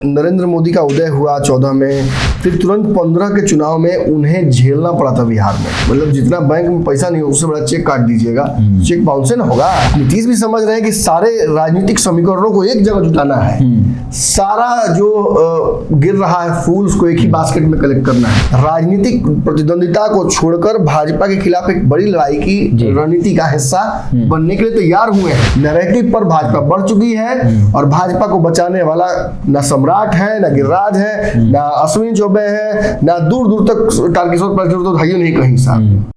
नरेंद्र मोदी का उदय हुआ 14 में, फिर तुरंत 15 के चुनाव में उन्हें झेलना पड़ा था बिहार में। मतलब जितना बैंक में पैसा नहीं हो उससे बड़ा चेक काट दीजिएगा, चेक बाउंस ना होगा। नीतीश भी समझ रहे हैं कि सारे राजनीतिक समीकरणों को एक जगह जुटाना है, सारा जो गिर रहा है फूल उसको एक ही बास्केट में कलेक्ट करना है। राजनीतिक प्रतिद्वंदिता को छोड़कर भाजपा के खिलाफ एक बड़ी लड़ाई की रणनीति का हिस्सा बनने के लिए तैयार हुए हैं। नैरेटिव पर भाजपा बढ़ चुकी है और भाजपा को बचाने वाला न सम्राट है, न गिरिराज है, न अश्विनी चौबे है, न दूर दूर तक तारकिशोर तो है नहीं कहीं साहब।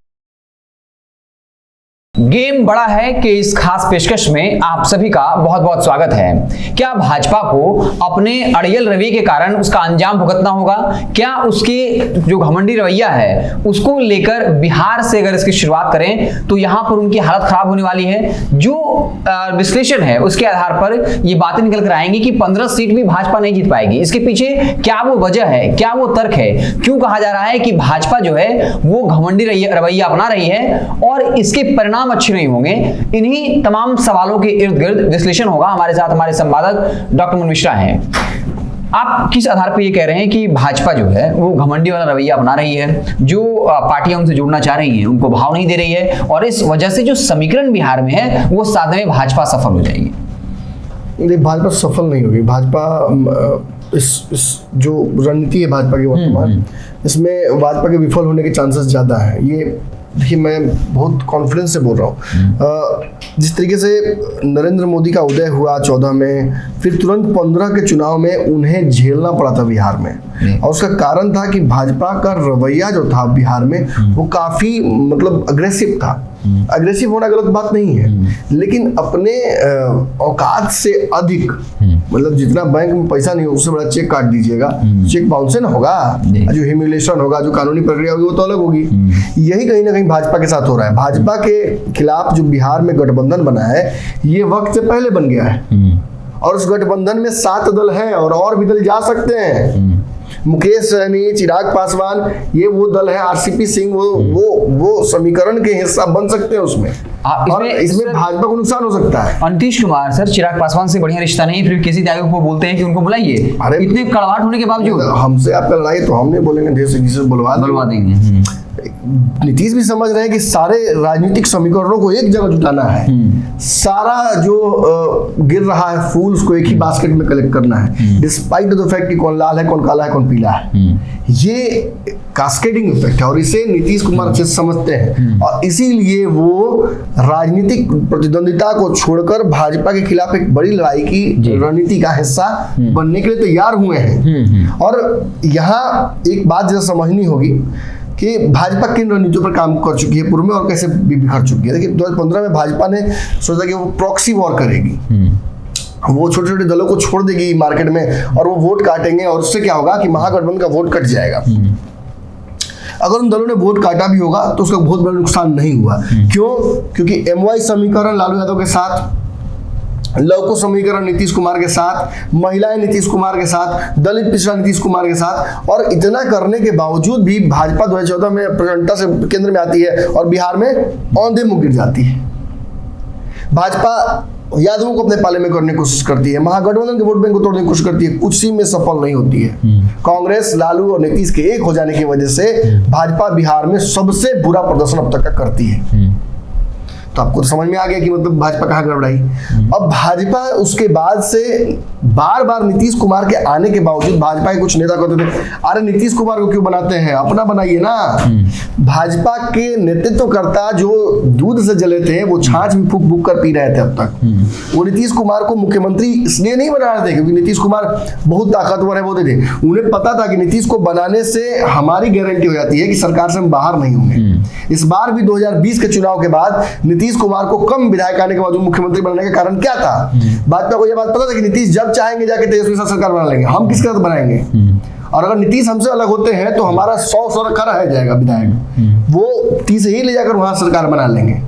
गेम बड़ा है कि इस खास पेशकश में आप सभी का बहुत बहुत स्वागत है। क्या भाजपा को अपने अड़ियल रवैये के कारण उसका अंजाम भुगतना होगा? क्या उसके जो घमंडी रवैया है उसको लेकर बिहार से अगर इसकी शुरुआत करें तो यहां पर उनकी हालत खराब होने वाली है। जो विश्लेषण है उसके आधार पर ये बातें निकल कर आएंगी कि 15 सीट भी भाजपा नहीं जीत पाएगी। इसके पीछे क्या वो वजह है, क्या वो तर्क है, क्यों कहा जा रहा है कि भाजपा जो है वो घमंडी रवैया अपना रही है और इसके परिणाम अच्छे नहीं होंगे? इन्हीं तमाम सवालों के इर्द गिर्द विश्लेषण होगा। हमारे साथ हमारे संवादक डॉक्टर मनोज मिश्रा हैं। आप किस आधार पर ये कह रहे हैं कि भाजपा जो है वो घमंडी वाला रवैया अपना रही है, जो पार्टियां उनसे जुड़ना चाह रही हैं उनको भाव नहीं दे रही है और इस वजह से जो समीकरण बिहार में है वो साधने में भाजपा सफल हो जाएगी? भाजपा सफल नहीं होगी। भाजपा इस जो रणनीति है भाजपा की वर्तमान, इसमें भाजपा के विफल होने के चांसेस ज्यादा है। ये देखिए, मैं बहुत कॉन्फिडेंस से बोल रहा हूँ। जिस तरीके से नरेंद्र मोदी का उदय हुआ 14 में, फिर तुरंत 15 के चुनाव में उन्हें झेलना पड़ा था बिहार में, और उसका कारण था कि भाजपा का रवैया जो था बिहार में वो काफी मतलब अग्रेसिव था। अग्रेसिव होना गलत बात नहीं है, लेकिन अपने औकात से अधिक, मतलब जितना बैंक में पैसा नहीं हो उससे बड़ा चेक काट दीजिएगा, चेक बाउंस ना होगा। जो ह्यूमिलेशन होगा, जो कानूनी प्रक्रिया होगी वो तो अलग होगी। यही कहीं ना कहीं भाजपा के साथ हो रहा है। भाजपा के खिलाफ जो बिहार में गठबंधन बना है ये वक्त से पहले बन गया है और उस गठबंधन में 7 दल हैं और भी दल जा सकते हैं। मुकेश सहनी, चिराग पासवान, ये वो दल है, आरसीपी सिंह, वो समीकरण के हिस्सा बन सकते हैं उसमें। और इसमें भाजपा को नुकसान हो सकता है। नीतीश कुमार सर चिराग पासवान से बढ़िया रिश्ता नहीं, फिर किसी त्यागी को बोलते हैं कि उनको बुलाइए। अरे इतने कड़वाहट होने के बावजूद हमसे आपका लड़ाई तो हम नहीं बोलेंगे, ढेर से बुलवा देंगे। नीतीश भी समझ रहे हैं कि सारे राजनीतिक समीकरणों को एक जगह जुटाना है, सारा जो गिर रहा है फूल उसको एक ही बास्केट में कलेक्ट करना है, डिस्पाइट द फैक्ट कि कौन लाल है, कौन काला है, कौन पीला है। ये कास्केडिंग इफेक्ट है और इसे नीतीश कुमार अच्छे से समझते हैं और इसीलिए वो राजनीतिक प्रतिद्वंदिता को छोड़कर भाजपा के खिलाफ एक बड़ी लड़ाई की रणनीति का हिस्सा बनने के लिए तैयार हुए हैं। और यहाँ एक बात जरा समझनी होगी कि भाजपा किन रणनीतियों पर काम कर चुकी है पूर्व में और कैसे बिखर चुकी है। देखिए 2015 में भाजपा ने सोचा कि वो प्रॉक्सी वॉर करेगी, वो छोटे छोटे दलों को छोड़ देगी मार्केट में और वो वोट काटेंगे और उससे क्या होगा कि महागठबंधन का वोट कट जाएगा। अगर उन दलों ने वोट काटा भी होगा तो उसका बहुत बड़ा नुकसान नहीं हुआ। क्यों? क्योंकि MY समीकरण लालू यादव के साथ, लवकुश समीकरण नीतीश कुमार के साथ, महिलाएं नीतीश कुमार के साथ, दलित पिछड़ा नीतीश कुमार के साथ, और इतना करने के बावजूद भी भाजपा 2014 में प्रचंडता से केंद्र में आती है और बिहार में औंधे मुंह गिर जाती है। भाजपा यादवों को अपने पाले में करने की कोशिश करती है, महागठबंधन के वोट बैंक को तोड़ने की कोशिश करती है, कुछ सी में सफल नहीं होती है। कांग्रेस, लालू और नीतीश के एक हो जाने की वजह से भाजपा बिहार में सबसे बुरा प्रदर्शन अब तक का करती है। तो आपको तो समझ में आ गया कि मतलब भाजपा कहाँ गड़बड़ाई। अब भाजपा उसके बाद से बार बार नीतीश कुमार के आने के बावजूद भाजपा के कुछ नेता कहते थे अरे नीतीश कुमार को क्यों बनाते हैं, अपना बनाइए ना। भाजपा के नेतृत्वकर्ता जो दूध से जले थे वो छाछ भी फूक फूक कर पी रहे थे अब तक। वो नीतीश कुमार को मुख्यमंत्री इसलिए नहीं बना रहे थे क्योंकि नीतीश कुमार बहुत ताकतवर है बोलते थे। उन्हें पता था कि नीतीश को बनाने से हमारी गारंटी हो जाती है कि सरकार से हम बाहर नहीं होंगे। इस बार भी 2020 के चुनाव के बाद नीतीश कुमार को कम विधायक आने के बाद मुख्यमंत्री बनने का कारण क्या था? भाजपा को यह बात पता था कि नीतीश जब चाहेंगे जाके तेजस्वी के साथ सरकार बना लेंगे, हम किसके साथ बनाएंगे? और अगर नीतीश हमसे अलग होते हैं तो हमारा 100 रखा रह जाएगा विधायक, वो 30 ही ले जाकर वहां सरकार बना लेंगे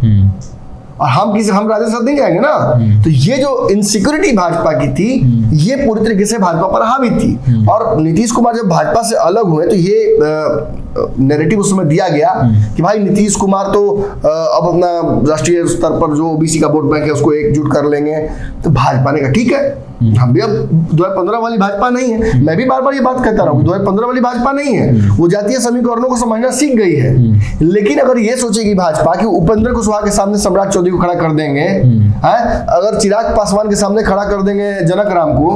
और हम राज्य साथ नहीं जाएंगे ना। तो ये जो इनसिक्योरिटी भाजपा की थी ये पूरी तरीके से भाजपा पर हावी थी। और नीतीश कुमार जब भाजपा से अलग हुए तो ये नैरेटिव उस समय दिया गया कि भाई नीतीश कुमार तो अब अपना राष्ट्रीय स्तर पर जो ओबीसी का वोट बैंक है उसको एकजुट कर लेंगे। तो भाजपा ने कहा ठीक है, हम भी अब 2015 वाली भाजपा नहीं है। मैं भी बार बार ये बात कहता रहा हूँ, 2015 वाली भाजपा नहीं है। वो जातीय समीकरणों को समझना सीख गई है। लेकिन अगर ये सोचेगी भाजपा कि उपेंद्र कुशवाहा के सामने सम्राट चौधरी को खड़ा कर देंगे, है, अगर चिराग पासवान के सामने खड़ा कर देंगे जनक राम को,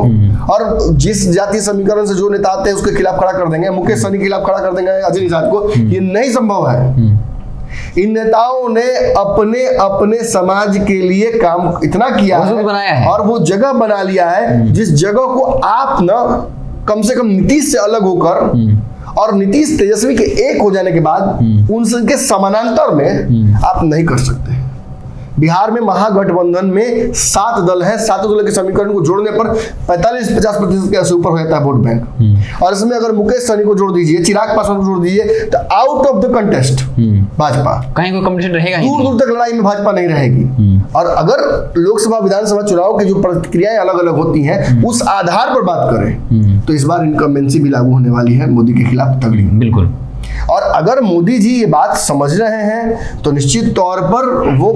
और जिस जातीय समीकरण से जो नेता आते हैं उसके खिलाफ खड़ा कर देंगे, मुकेश सहनी के खिलाफ खड़ा कर देंगे अजय निषाद को, ये नहीं संभव है। इन नेताओं ने अपने अपने समाज के लिए काम इतना किया है, बनाया है और वो जगह बना लिया है जिस जगह को आप ना कम से कम नीतीश से अलग होकर और नीतीश तेजस्वी के एक हो जाने के बाद उनके समानांतर में आप नहीं कर सकते। बिहार में महागठबंधन में 7 दल हैं, 7 दलों के समीकरण को जोड़ने पर 45-50% के ऊपर हो जाता है वोट बैंक। और इसमें अगर मुकेश सहनी को जोड़ दीजिए, चिराग पासवान को जोड़ दीजिए, तो out of the contest Bhajpa, कहीं कोई कंपटीशन रहेगा ही दूर दूर तक लड़ाई में भाजपा नहीं रहेगी। और अगर लोकसभा विधानसभा चुनाव की जो प्रक्रियाएं अलग अलग होती हैं उस आधार पर बात करें तो इस बार इनकम्बेंसी भी लागू होने वाली है मोदी के खिलाफ तगड़ी। बिल्कुल। और अगर मोदी जी ये बात समझ रहे हैं तो निश्चित तौर पर वो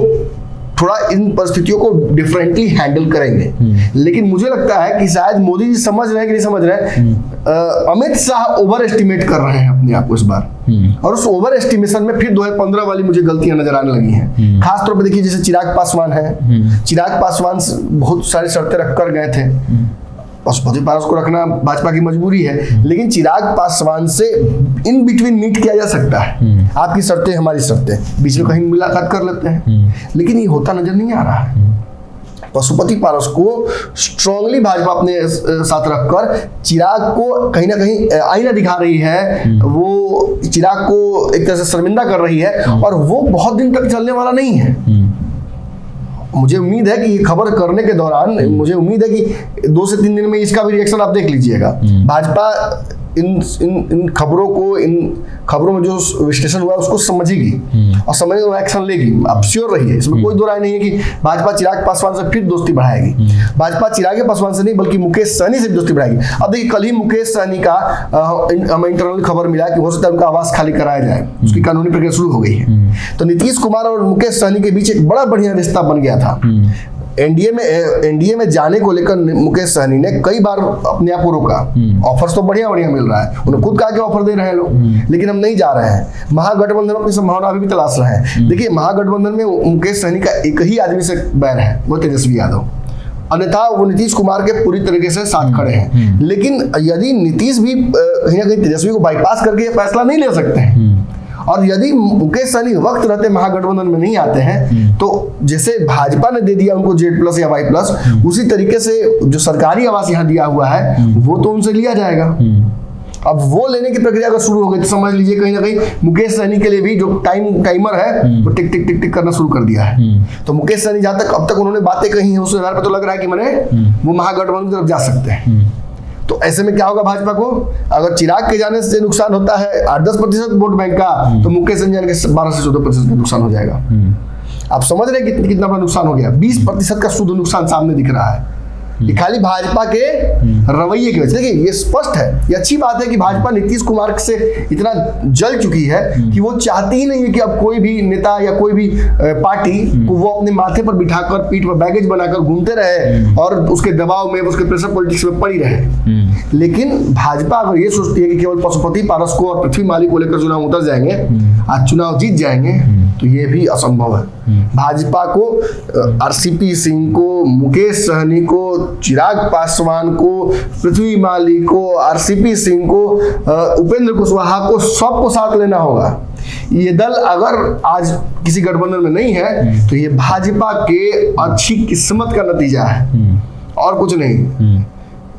थोड़ा इन परिस्थितियों को डिफरेंटली हैंडल करेंगे। लेकिन मुझे लगता है कि शायद मोदी जी समझ रहे हैं कि नहीं समझ रहे हैं, अमित शाह ओवर एस्टिमेट कर रहे हैं अपने आप को इस बार। और उस ओवर एस्टिमेशन में फिर 2015 वाली मुझे गलतियां नजर आने लगी हैं। खासतौर पर देखिए, जैसे चिराग पासवान है, चिराग पासवान बहुत सारी शर्तें रखकर गए थे। पशुपति पारस को रखना भाजपा की मजबूरी है, लेकिन चिराग पासवान से इन बिटवीन मीट किया जा सकता है। आपकी शर्तें हमारी शर्तें, बीच में कहीं मुलाकात कर लेते हैं, लेकिन ये होता नजर नहीं आ रहा है। पशुपति पारस को स्ट्रांगली भाजपा अपने साथ रखकर चिराग को कहीं ना कहीं आईना दिखा रही है, वो चिराग को एक तरह से शर्मिंदा कर रही है, और वो बहुत दिन तक चलने वाला नहीं है। मुझे उम्मीद है कि ये खबर करने के दौरान मुझे उम्मीद है कि 2 से 3 दिन में इसका भी रिएक्शन आप देख लीजिएगा। भाजपा इन खबरों में जो विश्लेषण हुआ उसको समझेगी और समझने और एक्शन लेगी। आप श्योर रहिए, इसमें कोई दो राय नहीं है कि भाजपा चिराग पासवान से फिर दोस्ती बढ़ाएगी। भाजपा चिराग पासवान से नहीं बल्कि मुकेश सहनी से भी दोस्ती बढ़ाएगी। अब देखिए, कल ही मुकेश सहनी का हमें इंटरनल खबर मिला कि हो सकता है उनका आवास खाली कराया जाए, उसकी कानूनी प्रक्रिया शुरू हो गई है। तो नीतीश कुमार और मुकेश सहनी के बीच एक बड़ा बढ़िया रिश्ता बन गया था। एनडीए में जाने को लेकर मुकेश सहनी ने कई बार अपने आप को रोका। ऑफर्स तो बढ़िया मिल रहा है, उन्हें खुद कहा कि ऑफर दे रहे हैं लोग, लेकिन हम नहीं जा रहे हैं। महागठबंधन अपनी संभावना अभी भी तलाश रहे हैं। देखिए, महागठबंधन में मुकेश सहनी का एक ही आदमी से बैर है, वो तेजस्वी यादव, अन्यथा वो नीतीश कुमार के पूरी तरीके से साथ खड़े हैं। लेकिन यदि नीतीश भी कहीं ना कहीं तेजस्वी को बाईपास करके फैसला नहीं ले सकते हैं, और यदि मुकेश सहनी वक्त रहते महागठबंधन में नहीं आते हैं, तो जैसे भाजपा ने दे दिया उनको Z+ या Y+, उसी तरीके से जो सरकारी आवास यहाँ दिया हुआ है वो तो उनसे लिया जाएगा। अब वो लेने की प्रक्रिया अगर शुरू हो गई तो समझ लीजिए कहीं ना कहीं मुकेश सहनी के लिए भी जो टाइमर है वो टिक टिक टिक टिक करना शुरू कर दिया है। तो मुकेश सहनी जहां तक अब तक उन्होंने बातें कही हैं उस आधार पर तो लग रहा है कि मैंने वो महागठबंधन की तरफ जा सकते हैं। तो ऐसे में क्या होगा भाजपा को, अगर चिराग के जाने से नुकसान होता है 8-10% वोट बैंक का, तो मुकेश सहनी जाने के 12 से 14% का नुकसान हो जाएगा। आप समझ रहे हैं कितना बड़ा नुकसान हो गया। 20% का शुद्ध नुकसान सामने दिख रहा है। ये खाली भाजपा के रवैये की वजह से। देखिए, ये स्पष्ट है, ये अच्छी बात है कि भाजपा नीतीश कुमार से इतना जल चुकी है कि वो चाहती ही नहीं है कि अब कोई भी नेता या कोई भी पार्टी को वो अपने माथे पर बिठाकर पीठ पर बैगेज बनाकर घूमते रहे और उसके दबाव में, उसके प्रेशर पॉलिटिक्स में पड़ी रहे। लेकिन भाजपा अगर ये सोचती है कि केवल पशुपति पारस को और पृथ्वी माली को लेकर चुनाव उतर जाएंगे, आज चुनाव जीत जाएंगे, तो ये भी असंभव है। भाजपा को RCP सिंह को, मुकेश सहनी को, चिराग पासवान को, पृथ्वी माली को, RCP सिंह को, उपेंद्र कुशवाहा को, सबको साथ लेना होगा। ये दल अगर आज किसी गठबंधन में नहीं है तो ये भाजपा के अच्छी किस्मत का नतीजा है और कुछ नहीं।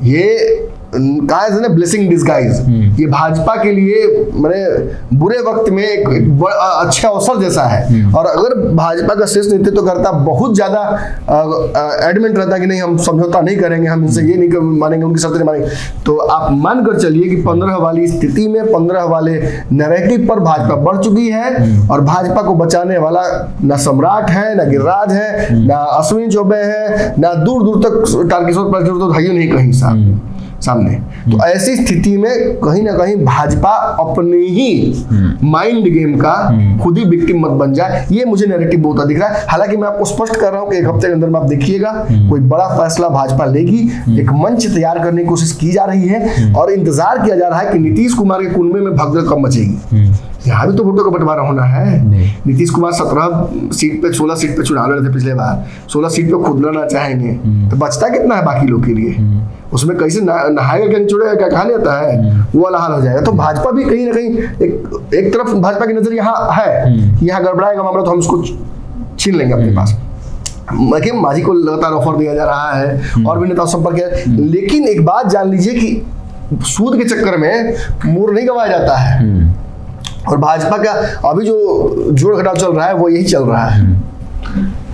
ये कहा ब्लेसिंग डिस्गाइज, ये भाजपा के लिए मैंने बुरे वक्त में एक अच्छा अवसर जैसा है। और अगर भाजपा का शीर्ष नेतृत्व करता बहुत ज्यादा एडमेंट रहता कि नहीं हम समझौता नहीं करेंगे, हम इनसे ये नहीं मानेंगे, उनकी शर्तें नहीं मानेंगे, तो आप मान कर चलिए कि 15 वाली स्थिति में 15 वाले नैरेटिव पर भाजपा बढ़ चुकी है। और भाजपा को बचाने वाला ना सम्राट है, ना गिरिराज है, ना अश्विनी चौबे है, ना दूर दूर तक तारकिशोर प्रसाद तो है ही नहीं कहीं साहब। सामने। तो ऐसी स्थिति में कहीं ना कहीं भाजपा अपने ही माइंड गेम का खुद ही विक्टिम मत बन जाए, ये मुझे नैरेटिव बहुत दिख रहा है। हालांकि मैं आपको स्पष्ट कर रहा हूं कि एक हफ्ते के अंदर में आप देखिएगा कोई बड़ा फैसला भाजपा लेगी, एक मंच तैयार करने की कोशिश की जा रही है और इंतजार किया जा रहा है कि नीतीश कुमार के कुनबे में भगदड़ कब मचेगी। यहाँ भी तो वोटों का बंटवारा होना है। नीतीश कुमार 17 सीट पे 16 सीट पे चुनाव लड़े थे पिछले बार, 16 सीट पे खुद लड़ना चाहेंगे, तो बचता कितना है बाकी लोग के लिए? उसमें कैसे नहाएगा क्या निचोड़ेगा क्या, कहा नहीं आता है, वो वाला हाल हो जाएगा। तो भाजपा भी कहीं ना कहीं एक तरफ भाजपा की नजर यहाँ है कि यहाँ गड़बड़ाएगा मामला तो हम उसको छीन लेंगे अपने पास। मांझी को लगातार ऑफर दिया जा रहा है और भी नेताओं संपर्क है, लेकिन एक बात जान लीजिए कि सूद के चक्कर में मोर नहीं गंवाया जाता है और भाजपा का अभी जो जोड़ घटाव चल रहा है वो यही चल रहा है।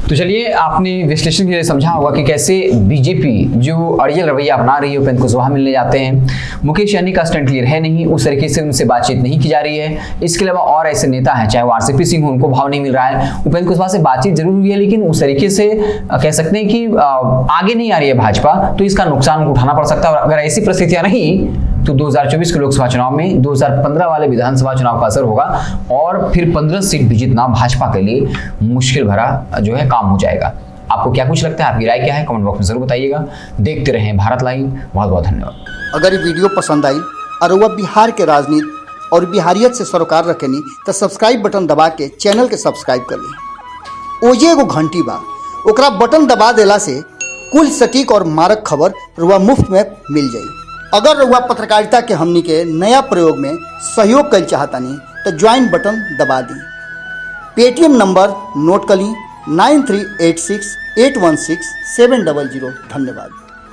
तो चलिए, आपने विश्लेषण के लिए समझा होगा कि कैसे बीजेपी जो अड़ियल रवैया अपना रही है, उपेंद्र कुशवाहा मिलने जाते हैं, मुकेश सहनी का स्टैंड क्लियर है नहीं, उस तरीके से उनसे बातचीत नहीं की जा रही है। इसके अलावा और ऐसे नेता हैं, चाहे वो आरसीपी सिंह हो, उनको भाव नहीं मिल रहा है। उपेंद्र कुशवाहा से बातचीत जरूर हुई है, लेकिन उस तरीके से कह सकते हैं कि आगे नहीं आ रही है भाजपा, तो इसका नुकसान उठाना पड़ सकता है। और अगर ऐसी परिस्थितियां रही तो 2024 के लोकसभा चुनाव में 2015 वाले विधानसभा चुनाव का असर होगा और फिर 15 सीट भी जीतना भाजपा के लिए मुश्किल भरा जो है काम हो जाएगा। आपको क्या कुछ लगता है, आपकी राय क्या है, कमेंट बॉक्स में जरूर बताइएगा। देखते रहें भारत लाइव। बहुत बहुत धन्यवाद। अगर ये वीडियो पसंद आई और वह बिहार के राजनीति और बिहारियत से सरोकार रखेनी तो सब्सक्राइब बटन दबा के चैनल के सब्सक्राइब कर ली। ओजे एगो घंटी बा, ओकरा बटन दबा देला से कुल सटीक और मारक खबर रुआ मुफ्त में मिल जाई। अगर रुआ पत्रकारिता के हमनी के नया प्रयोग में सहयोग कर चाहतानी तो ज्वाइन बटन दबा दी। पेटीएम नंबर नोट कर ली 9386816700। धन्यवाद।